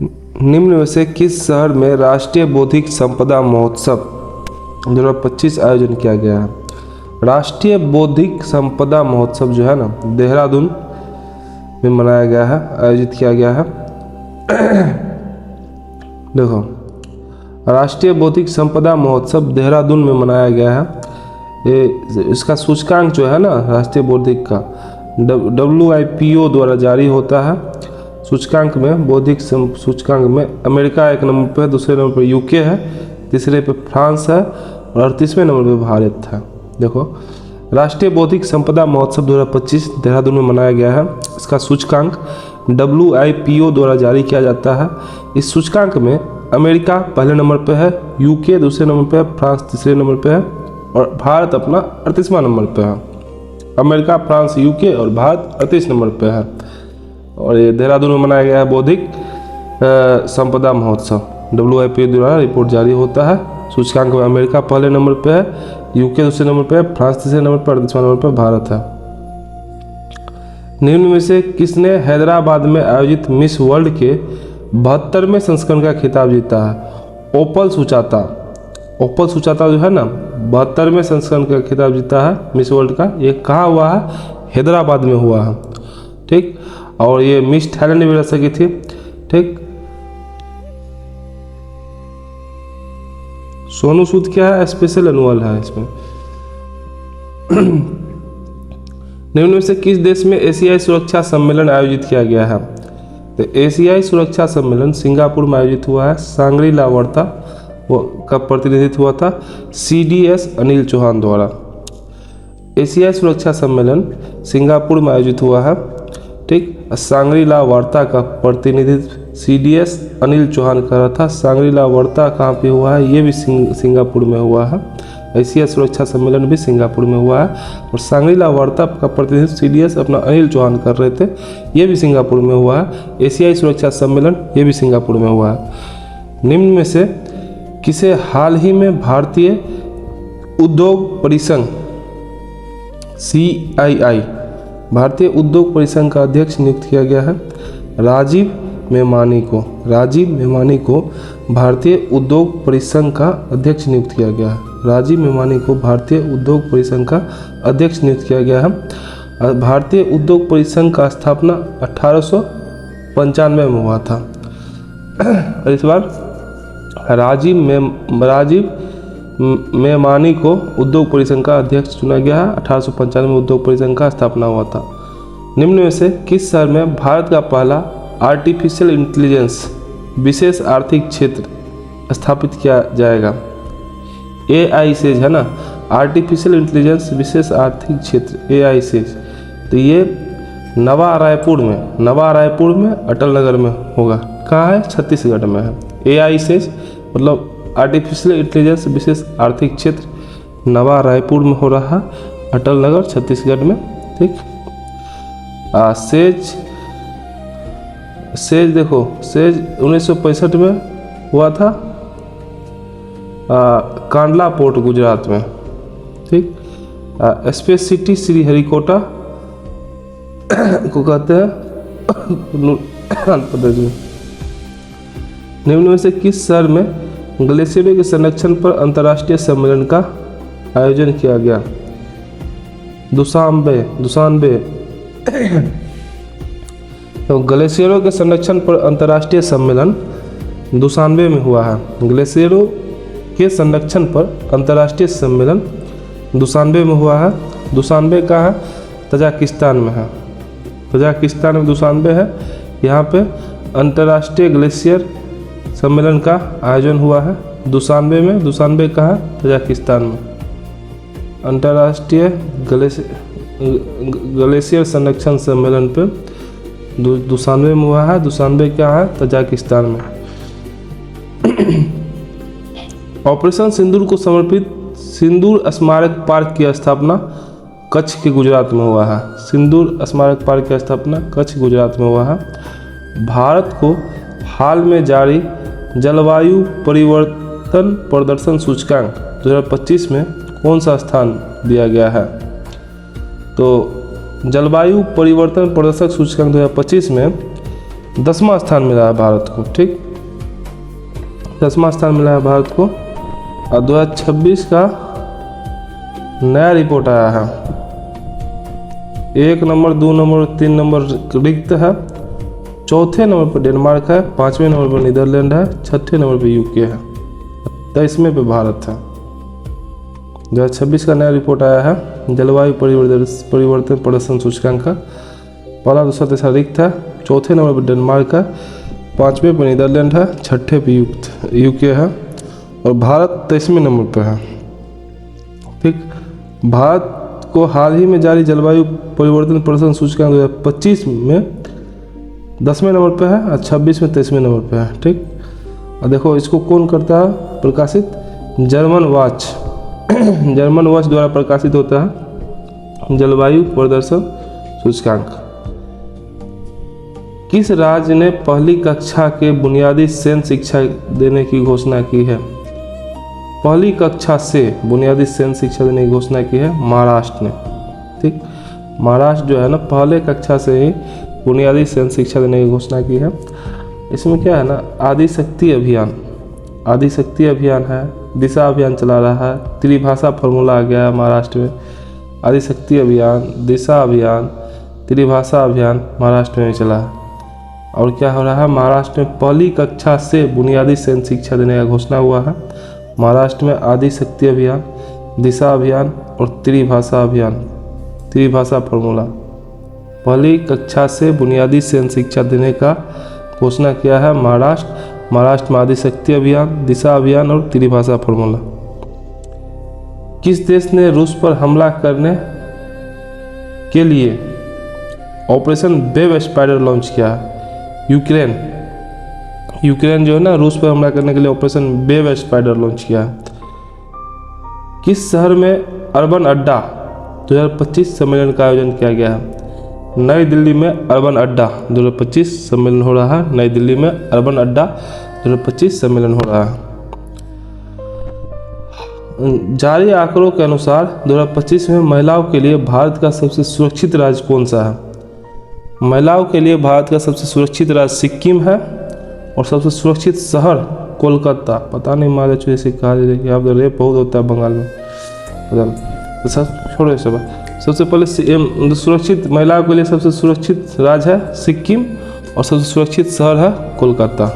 निम्न में से किस शहर में राष्ट्रीय बौद्धिक संपदा महोत्सव 2025 आयोजन किया गया है? राष्ट्रीय बौद्धिक संपदा महोत्सव जो है ना, देहरादून में मनाया गया है, आयोजित किया गया है। देखो, राष्ट्रीय बौद्धिक संपदा महोत्सव देहरादून में मनाया गया है। ये इसका सूचकांक जो है ना, राष्ट्रीय बौद्धिक का WIPO द्वारा जारी होता है। सूचकांक में, बौद्धिक सूचकांक में अमेरिका 1 नंबर पर है, दूसरे नंबर पर UK है, तीसरे पे फ्रांस है और 38वें नंबर पे भारत है। देखो, राष्ट्रीय बौद्धिक संपदा महोत्सव 2025 देहरादून में मनाया गया है। इसका सूचकांक WIPO द्वारा जारी किया जाता है। इस सूचकांक में अमेरिका पहले नंबर पे है, UK दूसरे नंबर पे है, फ्रांस तीसरे नंबर पे है और भारत अपना 38वां नंबर पे है। अमेरिका, फ्रांस, UK और भारत 38 नंबर पे है। और ये देहरादून में मनाया गया है बौद्धिक संपदा महोत्सव। WIPO द्वारा रिपोर्ट जारी होता है। सूचकांक में अमेरिका पहले नंबर पे है, UK दूसरे नंबर पे है, फ्रांस तीसरे नंबर पर, 38वां नंबर पर भारत है। निम्न में से किसने हैदराबाद में आयोजित मिस वर्ल्ड के 72वें संस्करण का खिताब जीता है? ओपल सुचाता। ओपल सुचाता जो है ना, 72वें संस्करण का खिताब जीता है मिस वर्ल्ड का। ये कहाँ हुआ है? हैदराबाद में हुआ है। ठीक, और ये मिस थाईलैंड भी रह सकी थी। ठीक, सोनू सूद क्या है? स्पेशल एनुअल है इसमें। निम्न में से किस देश में एशियाई सुरक्षा सम्मेलन आयोजित किया गया है? तो एशियाई सुरक्षा सम्मेलन सिंगापुर में आयोजित हुआ है। सांग्री-ला वार्ता का प्रतिनिधित्व हुआ था CDS अनिल चौहान द्वारा। एशियाई सुरक्षा सम्मेलन सिंगापुर में आयोजित हुआ है। ठीक, सांग्री-ला वार्ता का प्रतिनिधित्व CDS अनिल चौहान कर रहा था। सांग्री-ला वार्ता कहाँ पे हुआ है? ये भी सिंगापुर में हुआ है। एशिया सुरक्षा सम्मेलन भी सिंगापुर में हुआ है और सांग्री-ला वार्ता का प्रतिनिधित्व CDS अपना अनिल चौहान कर रहे थे, ये भी सिंगापुर में हुआ है। एशियाई सुरक्षा सम्मेलन ये भी सिंगापुर में हुआ है। निम्न में से किसे हाल ही में भारतीय उद्योग परिसंघ CII, भारतीय उद्योग परिसंघ का अध्यक्ष नियुक्त किया गया है? राजीव मेमानी को। राजीव मेमानी को भारतीय उद्योग परिसंघ का अध्यक्ष नियुक्त किया गया है। राजीव मेमानी को भारतीय उद्योग परिसंघ का अध्यक्ष नियुक्त किया गया है। भारतीय उद्योग परिसंघ का स्थापना 1895 में हुआ था। इस बार राजीव मेमानी को उद्योग परिसंघ का अध्यक्ष चुना गया है। 1895 में उद्योग परिसंघ का स्थापना हुआ था। निम्न में से किस शहर में भारत का पहला आर्टिफिशियल इंटेलिजेंस विशेष आर्थिक क्षेत्र स्थापित किया जाएगा? AI सेज है ना, आर्टिफिशियल इंटेलिजेंस विशेष आर्थिक क्षेत्र AI सेज। तो ये नवा रायपुर में अटल नगर में होगा। कहाँ है? छत्तीसगढ़ में है। AI सेज मतलब आर्टिफिशियल इंटेलिजेंस विशेष आर्थिक क्षेत्र नवा रायपुर में हो रहा है, अटल नगर छत्तीसगढ़ में। ठीक, सेज देखो, सेज 1965 में हुआ था कांडला पोर्ट गुजरात में। ठीक, स्पेस सिटी श्री हरिकोटा को कहते हैं। निम्न में से किस शहर में ग्लेशियरों के संरक्षण पर अंतर्राष्ट्रीय सम्मेलन का आयोजन किया गया? दुशानबे। तो ग्लेशियरों के संरक्षण पर अंतर्राष्ट्रीय सम्मेलन दुशानबे में हुआ है। ग्लेशियरों के संरक्षण पर अंतर्राष्ट्रीय सम्मेलन दुशानबे में हुआ है। दुशानबे कहाँ है? तजाकिस्तान में है। तजाकिस्तान में दुशानबे है। यहाँ पे अंतर्राष्ट्रीय ग्लेशियर सम्मेलन का आयोजन हुआ है दुशानबे में। दुशानबे कहाँ है? तजाकिस्तान में। अंतर्राष्ट्रीय ग्लेशियर संरक्षण सम्मेलन पे दुशानबे में हुआ है। दुशानबे क्या है? तजाकिस्तान में। ऑपरेशन सिंदूर को समर्पित सिंदूर स्मारक पार्क की स्थापना कच्छ के गुजरात में हुआ है। सिंदूर स्मारक पार्क की स्थापना कच्छ गुजरात में हुआ है। भारत को हाल में जारी जलवायु परिवर्तन प्रदर्शन सूचकांक 2025 में कौन सा स्थान दिया गया है? तो जलवायु परिवर्तन प्रदर्शन सूचकांक 2025 में 10वां स्थान मिला है भारत को। ठीक, 10वां स्थान मिला है भारत को। और 2026 का नया रिपोर्ट आया है, 1 नंबर 2 नंबर 3 नंबर रिक्त है, चौथे नंबर पर डेनमार्क है, 5वें नंबर पर नीदरलैंड है, 6ठे नंबर पर यूके है, 23वें पे भारत है। 2026 का नया रिपोर्ट आया है जलवायु परिवर्तन प्रदर्शन सूचकांक का। पहला दूसरा तीसरा रिक्त है, चौथे नंबर पर डेनमार्क है, 5वें पर नीदरलैंड है, 6ठे पे यूके है और भारत 23वें नंबर पर है। ठीक, भारत को हाल ही में जारी जलवायु परिवर्तन प्रदर्शन सूचकांक 2025 में 10वें नंबर पे है और 26 में 23वें नंबर पे है। ठीक, और देखो इसको कौन करता है प्रकाशित, जर्मन वॉच जर्मन वॉच द्वारा प्रकाशित होता है जलवायु प्रदर्शन सूचकांक। किस राज्य ने पहली कक्षा के बुनियादी सैन्य शिक्षा देने की घोषणा की है? पहली कक्षा से बुनियादी सैन्य शिक्षा देने की घोषणा की है महाराष्ट्र ने। ठीक, महाराष्ट्र जो है ना पहले कक्षा से ही बुनियादी सैन्य शिक्षा देने की घोषणा की है। इसमें क्या है ना, आदिशक्ति अभियान है, दिशा अभियान चला रहा है, त्रिभाषा फॉर्मूला आ गया है महाराष्ट्र में। आदिशक्ति अभियान, दिशा अभियान, त्रिभाषा अभियान महाराष्ट्र में चला है। और क्या हो रहा है, महाराष्ट्र में पहली कक्षा से बुनियादी सैन्य शिक्षा देने का घोषणा हुआ है। महाराष्ट्र में आदिशक्ति अभियान, दिशा अभियान और त्रिभाषा अभियान, त्रिभाषा फॉर्मूला, पहली कक्षा से बुनियादी सैन्य शिक्षा देने का घोषणा किया है महाराष्ट्र में आदिशक्ति अभियान, दिशा अभियान और त्रिभाषा फॉर्मूला। किस देश ने रूस पर हमला करने के लिए ऑपरेशन वेब स्पाइडर लॉन्च किया है? यूक्रेन जो है ना रूस पर हमला करने के लिए ऑपरेशन वेब स्पाइडर लॉन्च किया है। किस शहर में अर्बन अड्डा 2025 सम्मेलन का आयोजन किया गया है? नई दिल्ली में अर्बन अड्डा 2025 सम्मेलन हो रहा है। नई दिल्ली में अर्बन अड्डा 2025 सम्मेलन हो रहा है। जारी आंकड़ों के अनुसार 2025 में महिलाओं के लिए भारत का सबसे सुरक्षित राज्य कौन सा है? महिलाओं के लिए भारत का सबसे सुरक्षित राज्य सिक्किम है और सबसे सुरक्षित शहर कोलकाता। पता नहीं मारे जैसे कहा जाए कि यहाँ पर रेप बहुत होता है बंगाल में, पता नहीं, तो सब छोड़ो सब। सबसे पहले सुरक्षित महिलाओं के लिए सबसे सुरक्षित राज्य है सिक्किम और सबसे सुरक्षित शहर है कोलकाता।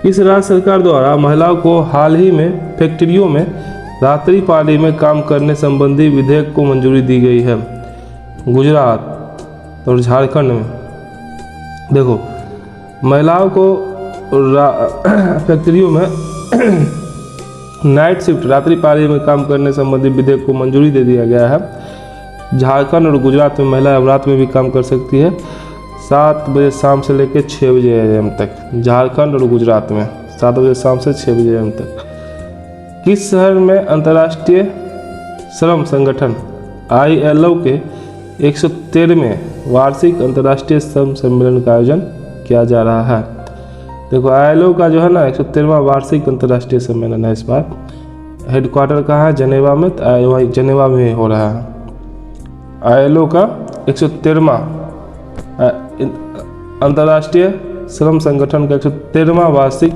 किस राज्य सरकार द्वारा महिलाओं को हाल ही में फैक्ट्रियों में रात्रि पाली में काम करने संबंधी विधेयक को मंजूरी दी गई है? गुजरात और झारखंड में। देखो, महिलाओं को फैक्ट्रियों में नाइट शिफ्ट रात्रि पाली में काम करने संबंधी विधेयक को मंजूरी दे दिया गया है। झारखंड और गुजरात में महिला अब रात में भी काम कर सकती है, 7 बजे शाम से लेकर 6 बजे AM तक। झारखंड और गुजरात में 7 बजे शाम से 6 बजे AM तक। किस शहर में अंतर्राष्ट्रीय श्रम संगठन ILO के 113वें वार्षिक अंतर्राष्ट्रीय श्रम सम्मेलन का आयोजन किया जा रहा है? देखो, ILO का जो है ना 113वां वार्षिक अंतर्राष्ट्रीय सम्मेलन है। इस बार हेडक्वार्टर कहाँ है? जनेवा में, वही जनेवा में हो रहा है। ILO का 113वां अंतर्राष्ट्रीय श्रम संगठन का 113वां वार्षिक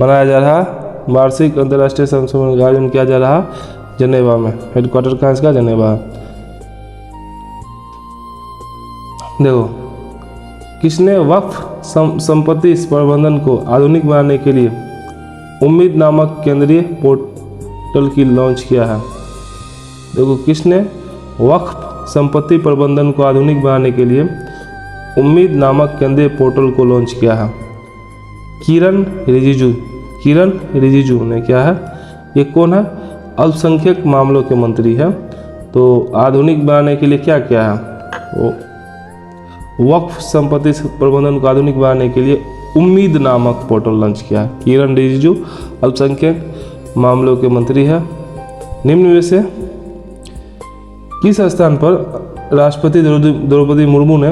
मनाया जा रहा है। वार्षिक अंतर्राष्ट्रीय श्रम सम्मेलन का आयोजन किया जा रहा है जनेवा में। हेडक्वार्टर कहाँ इसका? जनेवा। देखो, किसने वक्फ संपत्ति प्रबंधन को आधुनिक बनाने के लिए उम्मीद नामक केंद्रीय पोर्टल की लॉन्च किया है? देखो, किसने वक्फ संपत्ति प्रबंधन को आधुनिक बनाने के लिए उम्मीद नामक केंद्रीय पोर्टल को लॉन्च किया है? किरण रिजिजू ने क्या है? ये कौन है? अल्पसंख्यक मामलों के मंत्री है। तो आधुनिक बनाने के लिए क्या किया है? वो वक्फ संपत्ति प्रबंधन को आधुनिक बनाने के लिए उम्मीद नामक पोर्टल लॉन्च किया है। किरण रिजिजू अल्पसंख्यक मामलों के मंत्री है। निम्न में से किस स्थान पर राष्ट्रपति द्रौपदी मुर्मू ने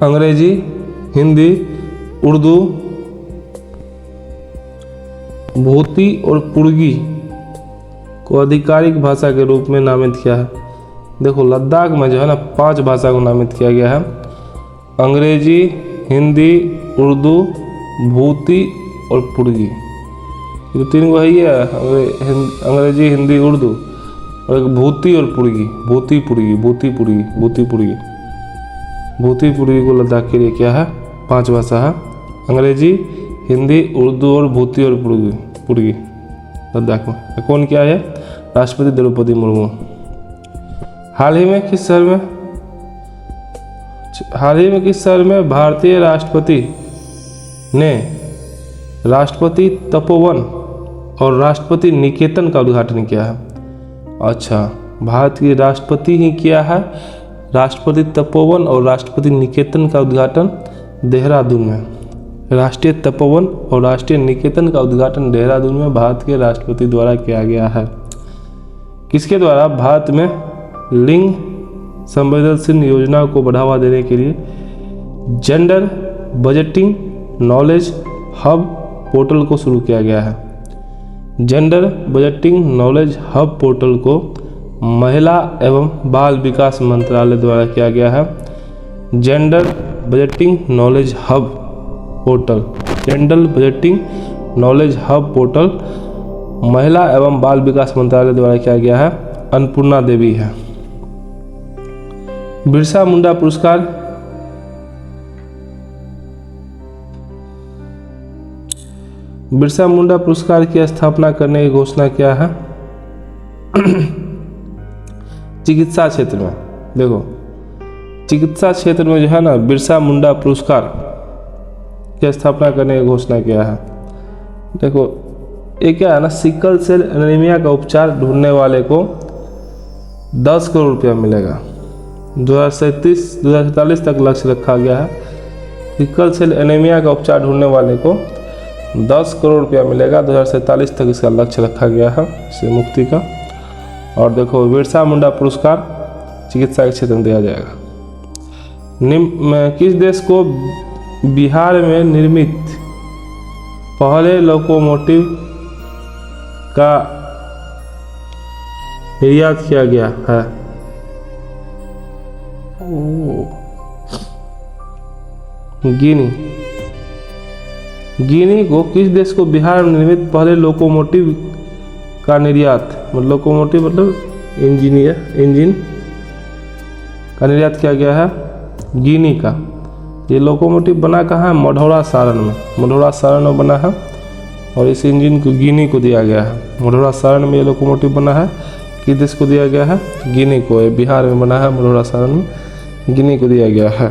अंग्रेजी, हिंदी, उर्दू, भूती और पुर्गी को आधिकारिक भाषा के रूप में नामित किया है? देखो लद्दाख में जो है ना 5 भाषा को नामित किया गया है। अंग्रेजी, हिंदी, उर्दू, भूती और पुर्गी। ये तो 3 को है ही है, अंग्रेजी, हिंदी, उर्दू और एक भूती और पुर्गी। भूती पुर्गी को लद्दाख के लिए क्या है? 5 भाषा है, अंग्रेजी, हिंदी, उर्दू और भूती और पुर्गी लद्दाख में। कौन क्या है? राष्ट्रपति द्रौपदी मुर्मू। हाल ही में किस शहर में भारतीय राष्ट्रपति ने राष्ट्रपति तपोवन और राष्ट्रपति निकेतन का उद्घाटन किया है? अच्छा, भारत के राष्ट्रपति ही किया है राष्ट्रपति तपोवन और राष्ट्रपति निकेतन का उद्घाटन देहरादून में। राष्ट्रीय तपोवन और राष्ट्रीय निकेतन का उद्घाटन देहरादून में भारत के राष्ट्रपति द्वारा किया गया है। किसके द्वारा? भारत में लिंग संवेदनशील योजना को बढ़ावा देने के लिए gender budgeting knowledge hub portal को शुरू किया गया है। Gender budgeting knowledge hub portal को महिला एवं बाल विकास मंत्रालय द्वारा किया गया है। Gender budgeting knowledge hub portal, gender budgeting knowledge hub portal महिला एवं बाल विकास मंत्रालय द्वारा किया गया है। अन्नपूर्णा देवी है। बिरसा मुंडा पुरस्कार की स्थापना करने की घोषणा क्या है? चिकित्सा क्षेत्र में। देखो चिकित्सा क्षेत्र में जो है ना बिरसा मुंडा पुरस्कार की स्थापना करने की घोषणा किया है। देखो ये क्या है ना, सिकल सेल एनीमिया का उपचार ढूंढने वाले को 10 करोड़ रुपया मिलेगा। 2047 तक लक्ष्य रखा गया है। सिकल सेल एनीमिया का उपचार ढूंढने वाले को 10 करोड़ रुपया मिलेगा। 2047 तक इसका लक्ष्य रखा गया है इससे मुक्ति का। और देखो बिरसा मुंडा पुरस्कार चिकित्सा के क्षेत्र में दिया जाएगा। किस देश को बिहार में निर्मित पहले लोकोमोटिव का निर्यात किया गया है? गिनी को किस देश को बिहार में निर्मित पहले लोकोमोटिव का निर्यात, लोकोमोटिव मतलब इंजन का निर्यात किया गया है? गिनी का। ये लोकोमोटिव बना कहाँ है? मढ़ौरा सारण में। मढ़ौरा सारण में बना है और इस इंजन को गिनी को दिया गया है। मढ़ौरा सारण में ये लोकोमोटिव बना है। किस देश को दिया गया है? गिनी को। बिहार में बना है मढ़ौरा सारण में, गिनी को दिया गया है।